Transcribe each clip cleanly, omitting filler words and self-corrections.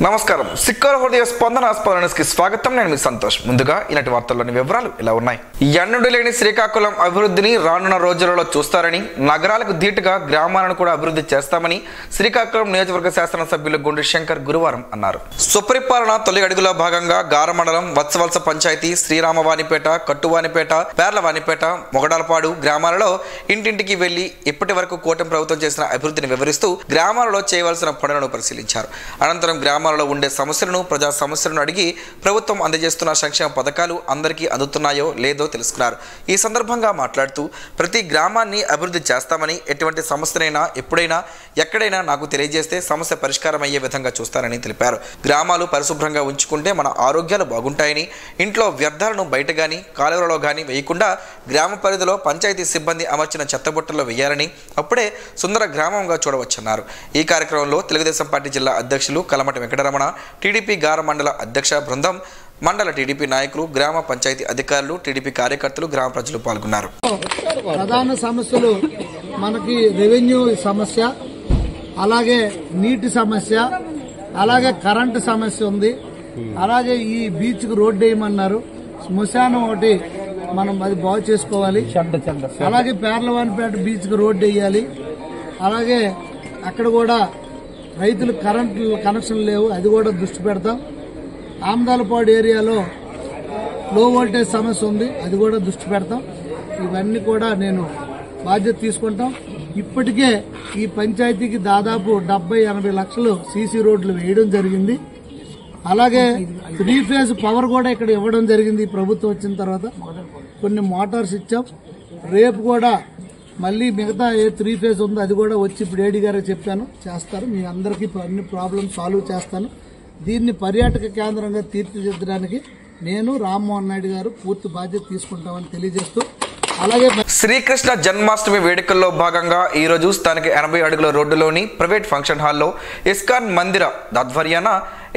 నమస్కారం. సిక్కల హృదయ స్పందనకి స్వాగతం. నేను మీ సంతోష్. ముందుగా ఇలాంటి వార్తల్లోని వివరాలు ఇలా ఉన్నాయి. ఎన్నడూ లేని శ్రీకాకుళం అభివృద్ధిని రానున్న రోజులలో చూస్తారని, నగరాలకు ధీటుగా గ్రామాలను కూడా అభివృద్ధి చేస్తామని శ్రీకాకుళం నియోజకవర్గ శాసనసభ్యులు గుండు శంకర్ గురువారం అన్నారు. సుపరిపాలన తొలి అడుగులో భాగంగా గార మండలం వత్సవలస పంచాయతీ, శ్రీరామవానిపేట, కట్టువానిపేట, పేర్లవానిపేట, మొగడాలపాడు గ్రామాలలో ఇంటింటికి వెళ్లి ఇప్పటి వరకు కూటమి ప్రభుత్వం చేసిన అభివృద్ధిని వివరిస్తూ గ్రామాలలో చేయవలసిన పనులను పరిశీలించారు. అనంతరం గ్రామాలలో ఉండే సమస్యలను, ప్రజా సమస్యలను అడిగి ప్రభుత్వం అందజేస్తున్న సంక్షేమ పథకాలు అందరికీ అందుతున్నాయో లేదో తెలుసుకున్నారు. ఈ సందర్భంగా మాట్లాడుతూ ప్రతి గ్రామాన్ని అభివృద్ధి చేస్తామని, ఎటువంటి సమస్యనైనా ఎప్పుడైనా ఎక్కడైనా నాకు తెలియజేస్తే సమస్య పరిష్కారం అయ్యే విధంగా చూస్తారని తెలిపారు. గ్రామాలు పరిశుభ్రంగా ఉంచుకుంటే మన ఆరోగ్యాలు బాగుంటాయని, ఇంట్లో వ్యర్థాలను బయట గాని కాలువలలో గాని వేయకుండా గ్రామ పరిధిలో పంచాయతీ సిబ్బంది అమర్చిన చెత్తబుట్టల్లో వేయాలని, అప్పుడే సుందర గ్రామంగా చూడవచ్చన్నారు. ఈ కార్యక్రమంలో తెలుగుదేశం పార్టీ జిల్లా అధ్యక్షులు కలమటి వెంకటరమణ, టీడీపీ గార మండల అధ్యక్ష బృందం, మండల టీడీపీ నాయకులు, గ్రామ పంచాయతీ అధికారులు, టీడీపీ కార్యకర్తలు, గ్రామ ప్రజలు పాల్గొన్నారు. ప్రధాన సమస్యలు మనకి రెవెన్యూ సమస్య, అలాగే నీటి సమస్య, అలాగే కరెంటు సమస్య ఉంది. అలాగే ఈ బీచ్ కు రోడ్డు వేయమన్నారు. శ్మశానం ఒకటి మనం అది బాగు చేసుకోవాలి. అలాగే పేర్లవానిపేట బీచ్ కు రోడ్డు వేయాలి. అలాగే అక్కడ కూడా రైతులు కరెంటు కనెక్షన్ లేవు, అది కూడా దృష్టి పెడతాం. ఆమదాలపాడు ఏరియాలో లో వోల్టేజ్ సమస్య ఉంది, అది కూడా దృష్టి పెడతాం. ఇవన్నీ కూడా నేను బాధ్యత తీసుకుంటాం. ఇప్పటికే ఈ పంచాయతీకి దాదాపు 70-80 లక్షలు సీసీ రోడ్లు వేయడం జరిగింది. అలాగే 3 ఫేజ్ పవర్ కూడా ఇక్కడ ఇవ్వడం జరిగింది. ఈ ప్రభుత్వం వచ్చిన తర్వాత కొన్ని మోటార్స్ ఇచ్చాం. రేపు కూడా మళ్ళీ మిగతా ఏ 3 ఫేజ్ ఉందో అది కూడా వచ్చి ఇప్పుడు ఏడీ గారికి చెప్పాను, చేస్తారు. మీ అందరికీ అన్ని ప్రాబ్లమ్స్ సాల్వ్ చేస్తాను. దీన్ని పర్యాటక కేంద్రంగా తీర్చిదిద్దడానికి నేను, రామ్మోహన్ నాయుడు గారు పూర్తి బాధ్యత తీసుకుంటామని తెలియజేస్తూ, అలాగే శ్రీకృష్ణ జన్మాష్టమి వేడుకల్లో భాగంగా ఈరోజు స్థానిక 80 అడుగుల రోడ్డులోని ప్రైవేట్ ఫంక్షన్ హాల్లో ఇస్కాన్ మందిర ఆధ్వర్యాన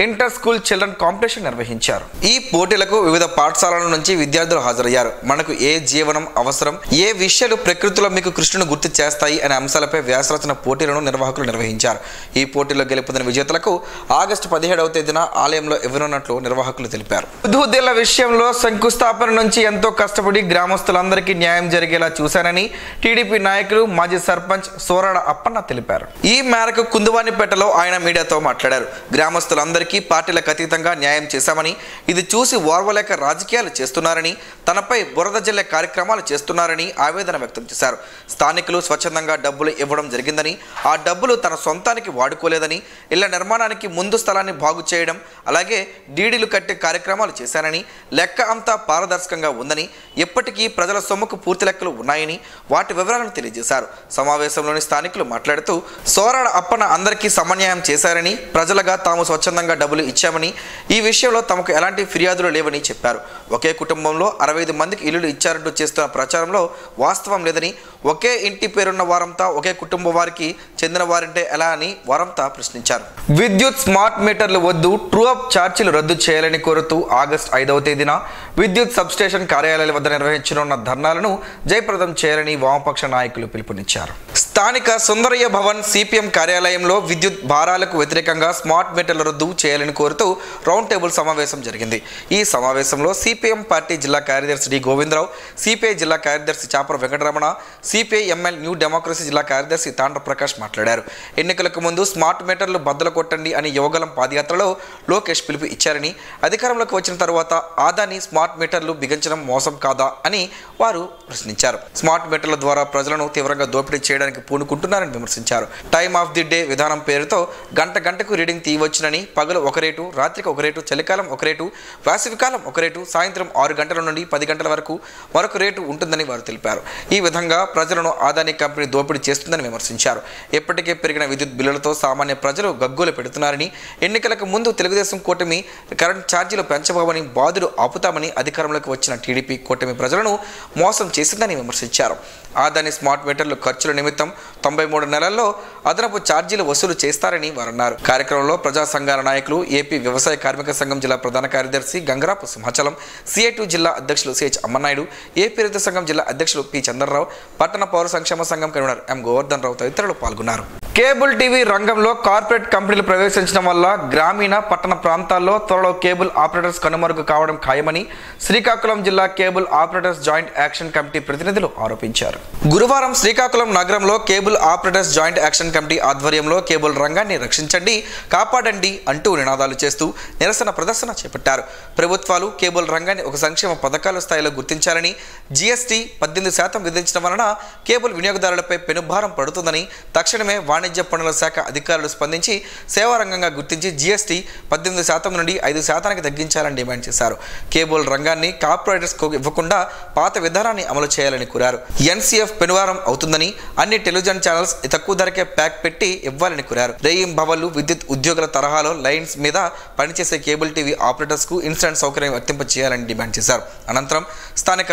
ఇంటర్ స్కూల్ చిల్డ్రన్ కాంపిటీషన్ నిర్వహించారు. ఈ పోటీలకు వివిధ పాఠశాలల నుంచి విద్యార్థులు హాజరయ్యారు. మనకు ఏ జీవనం అవసరం, ఏ విషయాలు ప్రకృతిలో మీకు కృష్ణుని గుర్తు చేస్తాయి అనే అంశాలపై వ్యాసరచన పోటీలను నిర్వాహకులు నిర్వహించారు. ఈ పోటీలో గెలుపొందిన విజేతలకు ఆగస్టు 17వ తేదీన ఆలయంలో ఇవ్వనున్నట్లు నిర్వాహకులు తెలిపారు. హుద్హుద్దేళ్ల విషయంలో శంకుస్థాపన నుంచి ఎంతో కష్టపడి గ్రామస్తులందరికీ న్యాయం జరిగేలా చూశానని టీడీపీ నాయకులు, మాజీ సర్పంచ్ సోరాడ అప్పన్న తెలిపారు. ఈ మేరకు కుందువానిపేటలో ఆయన మీడియాతో మాట్లాడారు. గ్రామస్తులందరికీ పార్టీలకు అతీతంగా న్యాయం చేశామని, ఇది చూసి ఓర్వలేక రాజకీయాలు చేస్తున్నారని, తనపై బురద జల్లే కార్యక్రమాలు చేస్తున్నారని ఆవేదన వ్యక్తం చేశారు. స్థానికులు స్వచ్ఛందంగా డబ్బులు ఇవ్వడం జరిగిందని, ఆ డబ్బులు తన సొంతానికి వాడుకోలేదని, ఇళ్ల నిర్మాణానికి ముందు స్థలాన్ని బాగు చేయడం, అలాగే డీడీలు కట్టే కార్యక్రమాలు చేశానని, లెక్క అంతా పారదర్శకంగా ఉందని, ఎప్పటికీ ప్రజల సొమ్ముకు పూర్తి లెక్కలు ఉన్నాయని వాటి వివరాలను తెలియజేశారు. సమావేశంలోని స్థానికులు మాట్లాడుతూ సోరాడ అప్పన్న అందరికీ సమన్యాయం చేశారని, ప్రజలుగా తాము స్వచ్ఛందంగా డబ్బులు ఇచ్చామని, ఈ విషయంలో తమకు ఎలాంటి ఫిర్యాదులు లేవని చెప్పారు. ఒకే కుటుంబంలో 65 మందికి ఇల్లులు ఇచ్చారంటూ చేస్తున్న ప్రచారంలో వాస్తవం లేదని, ఒకే ఇంటి పేరున్న వారంతా ఒకే కుటుంబ వారికి చెందిన వారంటే ఎలా అని వారంతా ప్రశ్నించారు. విద్యుత్ స్మార్ట్ మీటర్లు వద్దు, ట్రూ అప్ ఛార్జీలు రద్దు చేయాలని కోరుతూ ఆగస్టు 5వ తేదీన విద్యుత్ సబ్స్టేషన్ కార్యాలయాల వద్ద నిర్వహించనున్న ధర్నాలను జయప్రదం చేయాలని వామపక్ష నాయకులు పిలుపునిచ్చారు. స్థానిక సుందరయ్య భవన్ సిపిఎం కార్యాలయంలో విద్యుత్ భారాలకు వ్యతిరేకంగా స్మార్ట్ మీటర్ల రద్దు చేయాలని కోరుతూ రౌండ్ టేబుల్ సమావేశం జరిగింది. ఈ సమావేశంలో సిపిఎం పార్టీ జిల్లా కార్యదర్శి డి గోవిందరావు, సిపిఐ జిల్లా కార్యదర్శి Chapara Venkataramana, CPI ML new democracy జిల్లా కార్యదర్శి తాండ్ర ప్రకాష్ మాట్లాడారు. ఎన్నికలకు ముందు స్మార్ట్ మీటర్లు బద్దలు కొట్టండి అని యువగలం పాదయాత్రలో లోకేష్ పిలుపు ఇచ్చారని, అధికారంలోకి వచ్చిన తర్వాత ఆదాని స్మార్ట్ మీటర్లు బిగించడం మోసం కాదా అని వారు ప్రశ్నించారు. స్మార్ట్ మీటర్ల ద్వారా ప్రజలను తీవ్రంగా దోపిడీ చేయడానికి పూనుకుంటున్నారని విమర్శించారు. టైమ్ ఆఫ్ ది డే విధానం పేరుతో గంటకు రీడింగ్ తీయవచ్చునని, పగలు ఒక రేటు, రాత్రికి ఒక రేటు, చలికాలం ఒక రేటు, వేసవికాలం ఒక రేటు, సాయంత్రం 6 గంటల నుండి 10 గంటల వరకు మరొక రేటు ఉంటుందని వారు తెలిపారు. ఈ విధంగా ప్రజలను ఆదాని కంపెనీ దోపిడీ చేస్తుందని విమర్శించారు. ఇప్పటికే పెరిగిన విద్యుత్ బిల్లులతో సామాన్య ప్రజలు గగ్గోలు పెడుతున్నారని, ఎన్నికలకు ముందు తెలుగుదేశం కూటమి కరెంట్ ఛార్జీలు పెంచబోమని, బాధుడు ఆపుతామని అధికారంలోకి వచ్చిన టీడీపీ కూటమి ప్రజలను మోసం చేసిందని విమర్శించారు. ఆదాని స్మార్ట్ మీటర్లు ఖర్చుల నిమిత్తం 93 నెలల్లో అదనపు ఛార్జీలు వసూలు చేస్తారని వారు అన్నారు. కార్యక్రమంలో ప్రజా సంఘాల నాయకులు, ఏపీ వ్యవసాయ కార్మిక సంఘం జిల్లా ప్రధాన కార్యదర్శి గంగరాపు సింహాచలం, సిఐ2 జిల్లా అధ్యక్షులు సిహెచ్ అమ్మనాయుడు, ఏపీ రైతు సంఘం జిల్లా అధ్యక్షులు పి చంద్రరావు, పట్టణ పౌర సంక్షేమ సంఘం కన్వీనర్ ఎం గోవర్ధన్ రావు తదితరులు పాల్గొన్నారు. కేబుల్ టీవీ రంగంలో కార్పొరేట్ కంపెనీలు ప్రవేశించడం వల్ల గ్రామీణ పట్టణ ప్రాంతాల్లో త్వరలో కేబుల్ ఆపరేటర్స్ కనుమరుగు కావడం ఖాయమని శ్రీకాకుళం జిల్లా cable operators joint action committee ప్రతినిధులు ఆరోపించారు. గురువారం శ్రీకాకుళం నగరంలో cable operators joint action committee ఆధ్వర్యంలో కేబుల్ రంగాన్ని రక్షించండి, కాపాడండి అంటూ నినాదాలు చేస్తూ నిరసన ప్రదర్శన చేపట్టారు. ప్రభుత్వాలు కేబుల్ రంగాన్ని ఒక సంక్షేమ పథకాల స్థాయిలో గుర్తించాలని, జీఎస్టీ 18% విధించడం వలన కేబుల్ వినియోగదారులపై పెనుభారం పడుతుందని, తక్షణమే వాణిజ్య పన్నుల శాఖ అధికారులు స్పందించి సేవా రంగంగా గుర్తించి జీఎస్టీ 18% నుండి 5% తగ్గించాలని డిమాండ్ చేశారు. కేబుల్ రంగాన్ని కార్పొరేటర్స్కు ఇవ్వకుండా పాత విధానాన్ని అమలు చేయాలని కోరారు. ఎన్సీఎఫ్ పెనువారం అవుతుందని, అన్ని టెలివిజన్ ఛానల్స్ తక్కువ ధరకే ప్యాక్ పెట్టి ఇవ్వాలని కోరారు. రేయింబవళ్లు విద్యుత్ ఉద్యోగుల తరహాలో లైన్స్ మీద పనిచేసే కేబుల్ టీవీ ఆపరేటర్స్కు ఇన్స్టెంట్ సౌకర్యం వర్తింప చేయాలని డిమాండ్ చేశారు. అనంతరం స్థానిక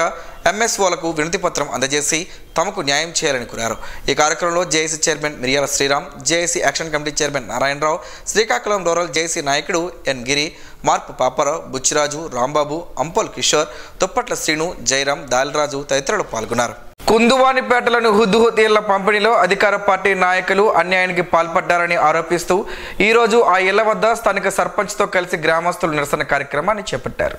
ఎంఎస్ఓలకు వినతి పత్రం అందజేసి తమకు న్యాయం చేయాలని కోరారు. ఈ కార్యక్రమంలో JAC chairman Miriyala Sriram, JAC action committee chairman Narayana Rao, Srikakulam rural JAC నాయకుడు ఎన్ గిరి, మార్పు పాపారావు, బుచ్చిరాజు, రాంబాబు, అంపోల్ కిషోర్, తుప్పట్ల శ్రీను, జయరాం, దాలిరాజు తదితరులు పాల్గొన్నారు. కుందువానిపేటలోని హుద్దుహుద్ ఇళ్ల పంపిణీలో అధికార పార్టీ నాయకులు అన్యాయానికి పాల్పడ్డారని ఆరోపిస్తూ ఈరోజు ఆ ఇళ్ల వద్ద స్థానిక సర్పంచ్తో కలిసి గ్రామస్తులు నిరసన కార్యక్రమాన్ని చేపట్టారు.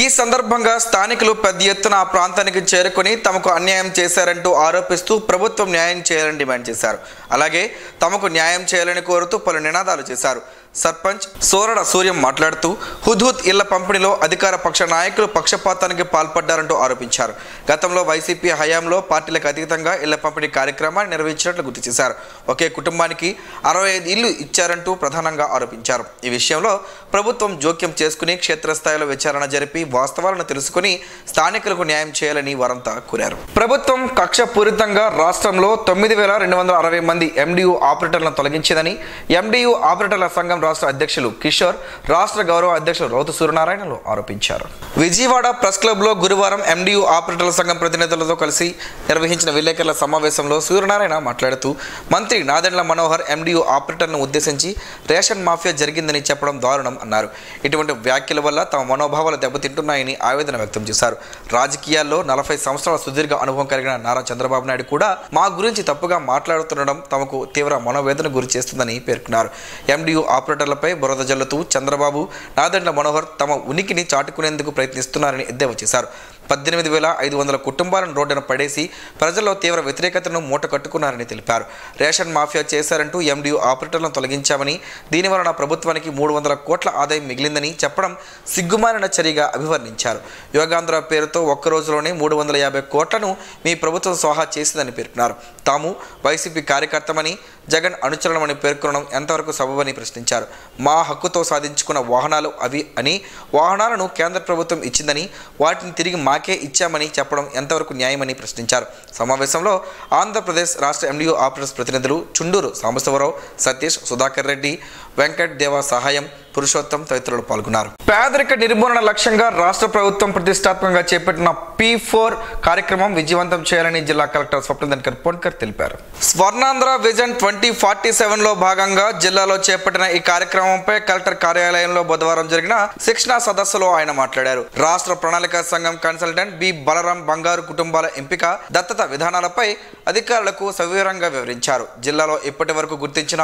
ఈ సందర్భంగా స్థానికులు పెద్ద ఎత్తున ఆ ప్రాంతానికి చేరుకుని తమకు అన్యాయం చేశారంటూ ఆరోపిస్తూ ప్రభుత్వం న్యాయం చేయాలని డిమాండ్ చేశారు. అలాగే తమకు న్యాయం చేయాలని కోరుతూ పలు నినాదాలు చేశారు. సర్పంచ్ సోరడ సూర్యం మాట్లాడుతూ హుద్హుద్ ఇళ్ల పంపిణీలో అధికార పక్ష నాయకులు పక్షపాతానికి పాల్పడ్డారంటూ ఆరోపించారు. గతంలో వైసీపీ హయాంలో పార్టీలకు అతీతంగా ఇళ్ల పంపిణీ కార్యక్రమాన్ని నిర్వహించినట్లు గుర్తు చేశారు. ఒకే కుటుంబానికి 65 ఇళ్లు ఇచ్చారంటూ ప్రధానంగా ఆరోపించారు. ఈ విషయంలో ప్రభుత్వం జోక్యం చేసుకుని క్షేత్రస్థాయిలో విచారణ జరిపి వాస్తవాలను తెలుసుకుని స్థానికులకు న్యాయం చేయాలని వారంతా కోరారు. ప్రభుత్వం కక్షపూరితంగా రాష్ట్రంలో 9260 మంది ఎండియు ఆపరేటర్లను తొలగించిందని ఎండియు ఆపరేటర్ల సంఘం రాష్ట్ర అధ్యక్షులు కిషోర్, రాష్ట్ర గౌరవ అధ్యక్షులు రౌతు సూర్యనారాయణలు ఆరోపించారు. విజయవాడ ప్రెస్ క్లబ్లో గురువారం ఎండియు ఆపరేటర్ల సంఘం ప్రతినిధులతో కలిసి నిర్వహించిన విలేకరుల సమావేశంలో సూర్యనారాయణ మాట్లాడుతూ మంత్రి నాదెండ్ల మనోహర్ ఎండియు ఆపరేటర్ను ఉద్దేశించి రేషన్ మాఫియా జరిగిందని చెప్పడం దారుణం అన్నారు. ఇటువంటి వ్యాఖ్యల వల్ల తమ మనోభావాలు దెబ్బతింటున్నాయని ఆవేదన వ్యక్తం చేశారు. రాజకీయాల్లో 40 సంవత్సరాల సుదీర్ఘ అనుభవం కలిగిన నారా చంద్రబాబు నాయుడు కూడా మా గురించి తప్పుగా మాట్లాడుతుండడం తమకు తీవ్ర మనోవేదన గురి చేస్తుందని పేర్కొన్నారు. ఎండియు ఆపరేటర్లపై బురద జల్లుతూ చంద్రబాబు, నాదెండ్ల మనోహర్ తమ ఉనికిని చాటుకునేందుకు ప్రయత్నిస్తున్నారని ఎద్దేవా చేశారు. 18,500 కుటుంబాలను రోడ్డున పడేసి ప్రజల్లో తీవ్ర వ్యతిరేకతను మూట కట్టుకున్నారని తెలిపారు. రేషన్ మాఫియా చేశారంటూ ఎండియు ఆపరేటర్లను తొలగించామని, దీనివలన ప్రభుత్వానికి 300 కోట్ల ఆదాయం మిగిలిందని చెప్పడం సిగ్గుమాలిన చర్యగా అభివర్ణించారు. యోగాంధ్ర పేరుతో ఒక్క రోజులోనే 350 కోట్లను మీ ప్రభుత్వం స్వాహా చేసిందని పేర్కొన్నారు. తాము వైసీపీ కార్యకర్తమని, జగన్ అనుచరులమని పేర్కొనడం ఎంతవరకు సబబని ప్రశ్నించారు. మా హక్కుతో సాధించుకున్న వాహనాలు అవి అని, వాహనాలను కేంద్ర ప్రభుత్వం ఇచ్చిందని, వాటిని తిరిగి మాకే ఇచ్చామని చెప్పడం ఎంతవరకు న్యాయమని ప్రశ్నించారు. సమావేశంలో ఆంధ్రప్రదేశ్ రాష్ట్ర ఎండియు ఆపరేటర్స్ ప్రతినిధులు చుండూరు సాంబశివరావు, సతీష్, సుధాకర్ రెడ్డి, వెంకట్ దేవ సహాయం, పురుషోత్తం తదితరులు పాల్గొన్నారు. పేదరిక నిర్మూలన లక్ష్యంగా రాష్ట్ర ప్రభుత్వం ప్రతిష్టాత్మకంగా చేపట్టిన P4 కార్యక్రమం విజయవంతం చేయాలని జిల్లా కలెక్టర్ స్వప్నధన్కర్ పొన్కర్ తెలిపారు. స్వర్ణాంధ్ర విజన్ 2047లో భాగంగా జిల్లాలో చేపట్టిన ఈ కార్యక్రమంపై కలెక్టర్ కార్యాలయంలో బుధవారం జరిగిన శిక్షణా సదస్సులో ఆయన మాట్లాడారు. రాష్ట్ర ప్రణాళిక సంఘం కన్సల్టెంట్ బి బలరాం బంగారు కుటుంబాల ఎంపిక, దత్తత విధానాలపై అధికారులకు సవివరంగా వివరించారు. జిల్లాలో ఇప్పటి వరకు గుర్తించిన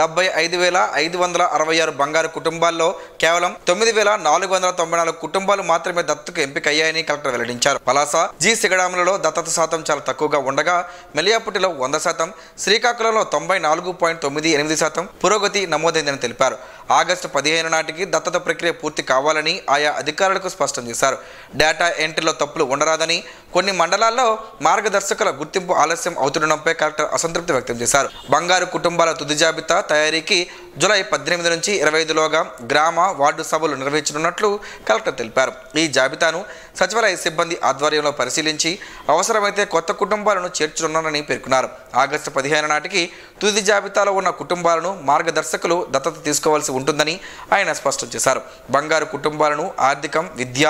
75,566 బంగారు కుటుంబాల్లో కేవలం 9,494 కుటుంబాలు మాత్రమే దత్తతకు ఎంపికయ్యాయని కలెక్టర్ వెల్లడించారు. పలాస, జి సిగడాములలో దత్తత శాతం చాలా తక్కువగా ఉండగా మెలియాపుటిలో 100%, శ్రీకాకుళంలో 94.98% పురోగతి నమోదైందని తెలిపారు. ఆగస్టు 15 నాటికి దత్తత ప్రక్రియ పూర్తి కావాలని ఆయా అధికారులకు స్పష్టం చేశారు. డేటా ఎంట్రీలో తప్పులు ఉండరాదని, కొన్ని మండలాల్లో మార్గదర్శకుల గుర్తింపు ఆలస్యం అవుతుండడంపై కలెక్టర్ అసంతృప్తి వ్యక్తం చేశారు. బంగారు కుటుంబాల తుది జాబితా తయారీకి జూలై 18 నుంచి 25లోగా గ్రామ వార్డు సభలు నిర్వహించనున్నట్లు కలెక్టర్ తెలిపారు. ఈ జాబితాను సచివాలయ సిబ్బంది ఆధ్వర్యంలో పరిశీలించి అవసరమైతే కొత్త కుటుంబాలను చేర్చనున్నారని పేర్కొన్నారు. ఆగస్టు 15 నాటికి తుది జాబితాలో ఉన్న కుటుంబాలను మార్గదర్శకులు దత్తత తీసుకోవాల్సి ఉంటుందని ఆయన స్పష్టం చేశారు. బంగారు కుటుంబాలను ఆర్థికం, విద్య,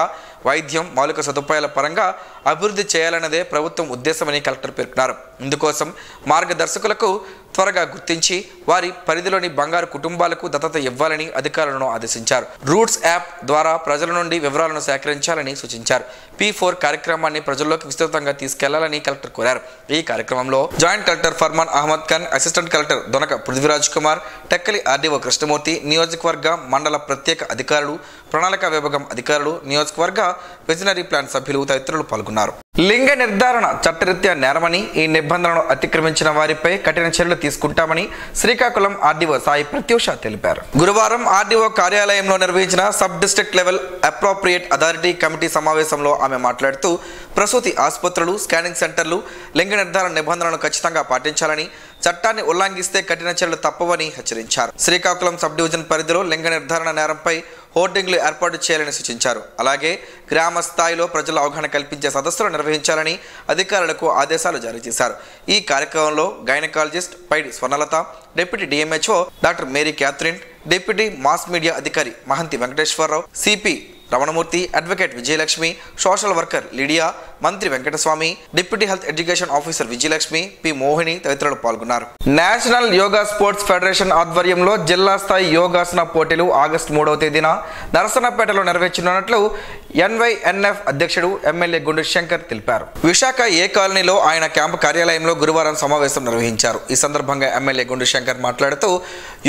వైద్యం, మౌలిక సదుపాయాల పరంగా అభివృద్ధి చేయాలన్నదే ప్రభుత్వం ఉద్దేశమని కలెక్టర్ పేర్కొన్నారు. ఇందుకోసం మార్గదర్శకులకు త్వరగా గుర్తించి వారి పరిధిలోని బంగారు కుటుంబాలకు దత్తత ఇవ్వాలని అధికారులను ఆదేశించారు. రూట్స్ యాప్ ద్వారా ప్రజల నుండి వివరాలను సేకరించాలని సూచించారు. P4 కార్యక్రమాన్ని ప్రజల్లోకి విస్తృతంగా తీసుకెళ్లాలని కలెక్టర్ కోరారు. ఈ కార్యక్రమంలో joint collector Farman Ahmed Khan, assistant collector Donaka Prithviraj Kumar, Tekkali RDO Krishnamurthy, నియోజకవర్గ మండల ప్రత్యేక అధికారులు, ప్రణాళిక విభాగం అధికారులు, నియోజకవర్గ విజనరీ ప్లాన్ సభ్యులు తదితరులు పాల్గొన్నారు. లింగ నిర్ధారణ చట్టరీత్యా నేరమని, ఈ నిబంధనలను అతిక్రమించిన వారిపై కఠిన చర్యలు తీసుకుంటామని శ్రీకాకుళం ఆర్డీఓ సాయి ప్రత్యూష తెలిపారు. గురువారం ఆర్డీఓ కార్యాలయంలో నిర్వహించిన sub district level appropriate authority committee సమావేశంలో ఆమె మాట్లాడుతూ ప్రసూతి ఆసుపత్రులు, స్కానింగ్ సెంటర్లు లింగ నిర్ధారణ నిబంధనలను ఖచ్చితంగా పాటించాలని, చట్టాన్ని ఉల్లంఘిస్తే కఠిన చర్యలు తప్పవని హెచ్చరించారు. శ్రీకాకుళం సబ్ డివిజన్ పరిధిలో లింగ నిర్ధారణ నేరంపై హోర్డింగ్లు ఏర్పాటు చేయాలని సూచించారు. అలాగే గ్రామ స్థాయిలో ప్రజల అవగాహన కల్పించే సదస్సులు నిర్వహించాలని అధికారులకు ఆదేశాలు జారీ చేశారు. ఈ కార్యక్రమంలో gynaecologist Paidi Swarnalatha, deputy DMHO doctor Mary Catherine, deputy mass media అధికారి Mahanthi Venkateswararao, CP Ramanamurthy, advocate Vijayalakshmi, social worker Lydia, Mantri Venkataswamy, deputy health education officer Vijayalakshmi, P Mohini తదితరులు పాల్గొన్నారు. నేషనల్ యోగా స్పోర్ట్స్ ఫెడరేషన్ ఆధ్వర్యంలో జిల్లా స్థాయి యోగాసన పోటీలు ఆగస్టు 3వ తేదీన నరసన్నపేటలో నిర్వహించనున్నట్లు NYNF అధ్యక్షుడు ఎమ్మెల్యే గుండు శంకర్ తెలిపారు. విశాఖ ఏ కాలనీలో ఆయన క్యాంపు కార్యాలయంలో గురువారం సమావేశం నిర్వహించారు. ఈ సందర్భంగా ఎమ్మెల్యే గుండు శంకర్ మాట్లాడుతూ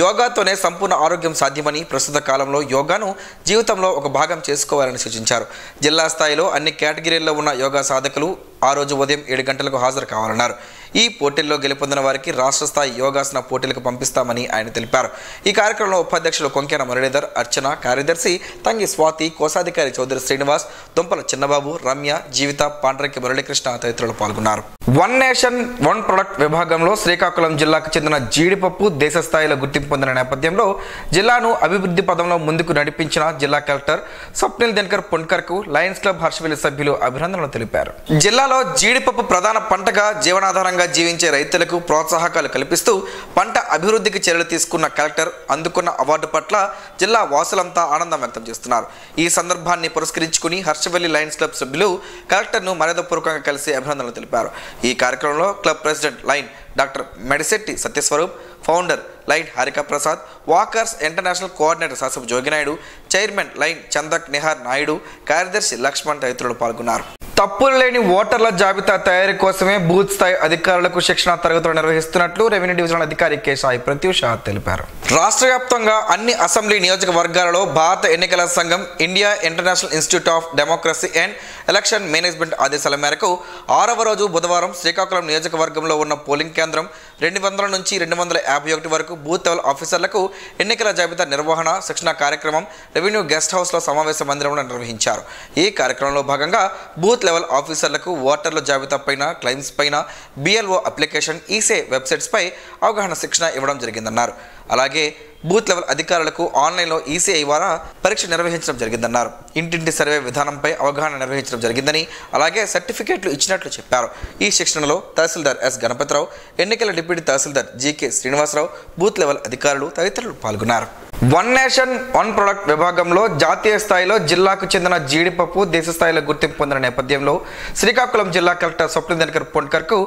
యోగాతోనే సంపూర్ణ ఆరోగ్యం సాధ్యమని, ప్రస్తుత కాలంలో యోగాను జీవితంలో ఒక భాగం చేసుకోవాలని సూచించారు. జిల్లా స్థాయిలో అన్ని కేటగిరీల్లో ఉన్న యోగా సాధకులు ఆ రోజు ఉదయం 7 గంటలకు హాజరు కావాలన్నారు. ఈ పోటీల్లో గెలుపొందిన వారికి రాష్ట్ర స్థాయి యోగాసన పోటీలకు పంపిస్తామని ఆయన తెలిపారు. ఈ కార్యక్రమంలో ఉపాధ్యక్షులు కొంకేన మురళీధర్, అర్చన, కార్యదర్శి తంగి స్వాతి, కోశాధికారి చౌదరి శ్రీనివాస్, దుంపల చిన్నబాబు, రమ్య, జీవిత, పాండ్రంకి మురళీకృష్ణ తదితరులు పాల్గొన్నారు. వన్ నేషన్ వన్ ప్రొడక్ట్ విభాగంలో శ్రీకాకుళం జిల్లాకు చెందిన జీడిపప్పు దేశ స్థాయిలో గుర్తింపు పొందిన నేపథ్యంలో జిల్లాను అభివృద్ధి పదంలో ముందుకు నడిపించిన జిల్లా కలెక్టర్ స్వప్నిల్ దినకర్ పుణ్కర్కు లయన్స్ క్లబ్ హర్షవెల్లి సభ్యులు అభినందనలు తెలిపారు. జిల్లాలో జీడిపప్పు ప్రధాన పంటగా జీవనాధారంగా జీవించే రైతులకు ప్రోత్సాహకాలు కల్పిస్తూ పంట అభివృద్ధికి చర్యలు తీసుకున్న కలెక్టర్ అందుకున్న అవార్డు పట్ల జిల్లా వాసులంతా ఆనందం వ్యక్తం చేస్తున్నారు. ఈ సందర్భాన్ని పురస్కరించుకుని హర్షవెల్లి లయన్స్ క్లబ్ సభ్యులు కలెక్టర్ను మర్యాదపూర్వకంగా కలిసి అభినందనలు తెలిపారు. ఈ కార్యక్రమంలో club president lion doctor Medisetti Satyaswarup, founder lion Harika Prasad, Walkers international coordinator Sasapu Joginaidu, chairman lion Chandak Nihar Naidu, కార్యదర్శి లక్ష్మణ్ తదితరులు పాల్గొన్నారు. తప్పులు లేని ఓటర్ల జాబితా తయారీ కోసమే బూత్ స్థాయి అధికారులకు శిక్షణ తరగతులు నిర్వహిస్తున్నట్లు రెవెన్యూ డివిజనల్ అధికారి కె సాయి ప్రత్యూష తెలిపారు. రాష్ట్ర వ్యాప్తంగా అన్ని అసెంబ్లీ నియోజకవర్గాలలో భారత ఎన్నికల సంఘం, India international institute of democracy and election management ఆదేశాల మేరకు 6వ రోజు బుధవారం శ్రీకాకుళం నియోజకవర్గంలో ఉన్న పోలింగ్ కేంద్రం 200 నుంచి 251 వరకు బూత్ లెవెల్ ఆఫీసర్లకు ఎన్నికల జాబితా నిర్వహణ శిక్షణ కార్యక్రమం రెవెన్యూ గెస్ట్ హౌస్లో సమావేశ మందిరంలో నిర్వహించారు. ఈ కార్యక్రమంలో భాగంగా బూత్ లెవెల్ ఆఫీసర్లకు ఓటర్ల జాబితా పైన, క్లెయిమ్స్ పైన, BLO అప్లికేషన్, ఈసే వెబ్సైట్స్ పై అవగాహన శిక్షణ ఇవ్వడం జరిగిందన్నారు. అలాగే బూత్ లెవెల్ అధికారులకు ఆన్లైన్లో ఈసీఐ ద్వారా పరీక్ష నిర్వహించడం జరిగిందన్నారు. ఇంటింటి సర్వే విధానంపై అవగాహన నిర్వహించడం జరిగిందని, అలాగే సర్టిఫికేట్లు ఇచ్చినట్లు చెప్పారు. ఈ శిక్షణలో తహసీల్దార్ ఎస్ గణపతిరావు, ఎన్నికల డిప్యూటీ తహసీల్దార్ జీకే శ్రీనివాసరావు, బూత్ లెవెల్ అధికారులు తదితరులు పాల్గొన్నారు. వన్ నేషన్ వన్ ప్రొడక్ట్ విభాగంలో జాతీయ స్థాయిలో జిల్లాకు చెందిన జీడిపప్పు దేశ స్థాయిలో గుర్తింపు పొందిన నేపథ్యంలో శ్రీకాకుళం జిల్లా కలెక్టర్ స్వప్నిల్ దినకర్ పుణ్కర్కు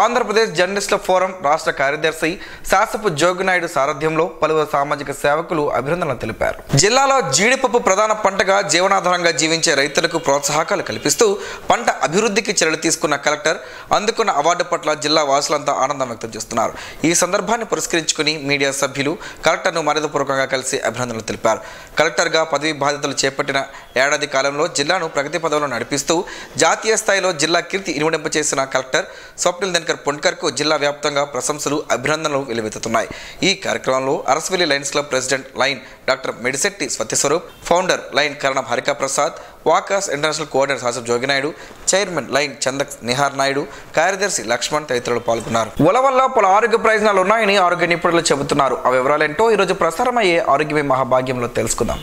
ఆంధ్రప్రదేశ్ జర్నలిస్టుల ఫోరం రాష్ట్ర కార్యదర్శి శాసపు జోగినాయుడు సారథ్యంలో పలువురు సామాజిక సేవకులు అభినందనలు తెలిపారు. జిల్లాలో జీడిపప్పు ప్రధాన పంటగా జీవనాధారంగా జీవించే రైతులకు ప్రోత్సాహకాలు కల్పిస్తూ పంట అభివృద్ధికి చర్యలు తీసుకున్న కలెక్టర్ అందుకున్న అవార్డు పట్ల జిల్లా వాసులంతా ఆనందం వ్యక్తం చేస్తున్నారు. ఈ సందర్భాన్ని పురస్కరించుకుని మీడియా సభ్యులు కలెక్టర్ను మర్యాదపూర్వకంగా కలిసి అభినందనలు తెలిపారు. కలెక్టర్గా పదవి బాధ్యతలు చేపట్టిన ఏడాది కాలంలో జిల్లాను ప్రగతి పదంలో నడిపిస్తూ జాతీయ స్థాయిలో జిల్లా కీర్తి ఇనుమడింపచేసిన కలెక్టర్ స్వప్నిల్ దినకర్ పుణ్కర్కు జిల్లా వ్యాప్తంగా ప్రశంసలు, అభినందనలు వెలువెత్తుతున్నాయి. ఈ కార్యక్రమంలో Araswelli Lions club president lion doctor Medisetti Satyaswarup, founder lion Karanam Harika Prasad, Walkers international coordinator Sasapu Joginaidu, chairman lion Chandak Nihar Naidu, కార్యదర్శి లక్ష్మణ్ తదితరులు పాల్గొన్నారు. ఉలవల్లో పలు ఆరోగ్య ప్రయోజనాలు ఉన్నాయని ఆరోగ్య నిపుణులు చెబుతున్నారు. ఆ వివరాలేంటో ఈరోజు ప్రసారమయ్యే ఆరోగ్యమే మహాభాగ్యంలో తెలుసుకుందాం.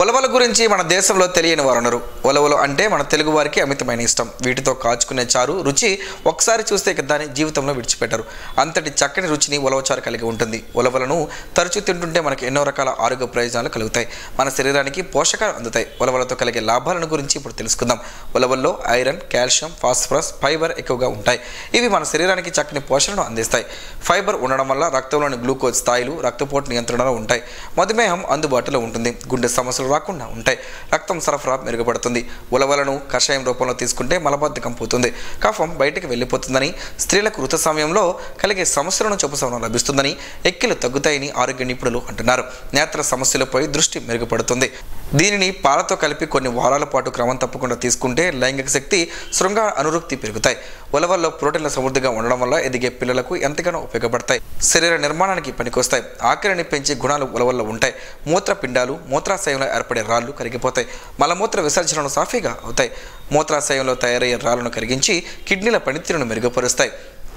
ఉలవల గురించి గురించి మన దేశంలో తెలియని వారు ఉన్నారు. ఉలవలు అంటే మన తెలుగు వారికి అమితమైన ఇష్టం. వీటితో కాచుకునే చారు రుచి ఒకసారి చూస్తే దాన్ని జీవితంలో విడిచిపెట్టరు. అంతటి చక్కని రుచిని ఉలవ చారు కలిగి ఉంటుంది. ఉలవలను తరచూ తింటుంటే మనకు ఎన్నో రకాల ఆరోగ్య ప్రయోజనాలు కలుగుతాయి. మన శరీరానికి పోషకాలు అందుతాయి. ఉలవలతో కలిగే లాభాలను గురించి ఇప్పుడు తెలుసుకుందాం. ఉలవల్లో ఐరన్, కాల్షియం, ఫాస్ఫరస్, ఫైబర్ ఎక్కువగా ఉంటాయి. ఇవి మన శరీరానికి చక్కని పోషణను అందిస్తాయి. ఫైబర్ ఉండడం వల్ల రక్తంలోని గ్లూకోజ్ స్థాయిలు రక్తపోటు నియంత్రణలో ఉంటాయి. మధుమేహం అందుబాటులో ఉంటుంది. గుండె సమస్యలు రాకుండా ఉంటాయి. రక్తం సరఫరా మెరుగుపడుతుంది. ఉలవలను కషాయం రూపంలో తీసుకుంటే మలబద్ధకం పోతుంది. కఫం బయటికి వెళ్ళిపోతుందని, స్త్రీలకు ఋతు సమయంలో కలిగే సమస్యలను ఉపశమనం లభిస్తుందని, ఎక్కిలు తగ్గుతాయని ఆరోగ్య నిపుణులు అంటున్నారు. నేత్ర సమస్యలపై దృష్టి మెరుగుపడుతుంది. దీనిని పాలతో కలిపి కొన్ని వారాల పాటు క్రమం తప్పకుండా తీసుకుంటే లైంగిక శక్తి, శృంగార అనురక్తి పెరుగుతాయి. ఉలవల్లో ప్రోటీన్ల సమృద్ధిగా ఉండడం వల్ల ఎదిగే పిల్లలకు ఎంతగానో ఉపయోగపడతాయి. శరీర నిర్మాణానికి పనికొస్తాయి. ఆకలిని పెంచే గుణాలు ఉలవల్లో ఉంటాయి. మూత్రపిండాలు, మూత్రాశయంలో ఏర్పడే రాళ్లు కరిగిపోతాయి. మలమూత్ర విసర్జనలు సాఫీగా అవుతాయి. మూత్రాశయంలో తయారయ్యే రాళ్లను కరిగించి కిడ్నీల పనితీరును మెరుగుపరుస్తాయి.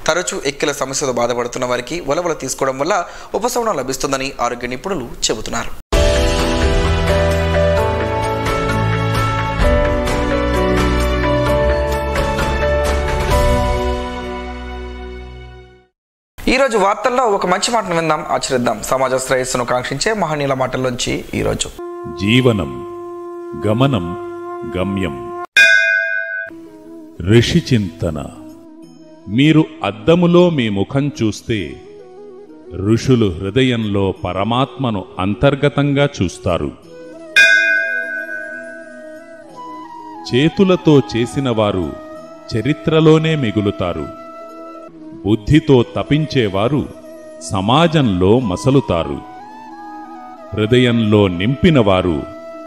తరచూ ఎక్కిల సమస్యతో బాధపడుతున్న వారికి ఉలవలు తీసుకోవడం వల్ల ఉపశమనం లభిస్తుందని ఆరోగ్య నిపుణులు చెబుతున్నారు. ఈరోజు వార్తల్లో ఒక మంచి మాటను విందాం, ఆచరిద్దాం. సమాజ శ్రేయస్సును కాంక్షించే మహనీయుల మాటల్లోంచి ఈరోజు. జీవనం గమనం గమ్యం. ఋషి చింతన. మీరు అద్దములో మీ ముఖం చూస్తే ఋషులు హృదయంలో పరమాత్మను అంతర్గతంగా చూస్తారు. చేతులతో చేసిన వారు చరిత్రలోనే మిగులుతారు. బుద్ధితో తపించేవారు సమాజంలో మసలుతారు. హృదయంలో నింపినవారు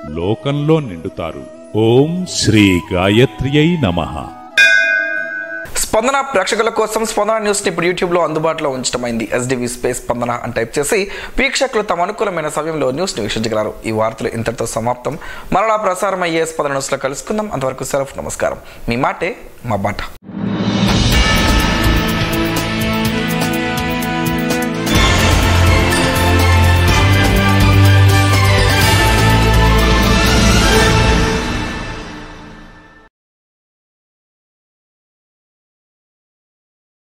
లోకంలో నిండుతారు. ఓం శ్రీ గాయత్ర్యై నమః. స్పందన ప్రేక్షకుల కోసం స్పందన న్యూస్ని ఇప్పుడు యూట్యూబ్లో అందుబాటులో ఉంచడమైంది. SDV స్పేస్ స్పందన అని టైప్ చేసి వీక్షకులు తమ అనుకూలమైన సమయంలో న్యూస్ని వీక్షించగలరు. ఈ వార్తలు ఇంతటితో సమాప్తం. మరలా ప్రసారం అయ్యే స్పందన న్యూస్లో కలుసుకుందాం. అంతవరకు సెలవు. నమస్కారం. మీ మాటే మా బాట.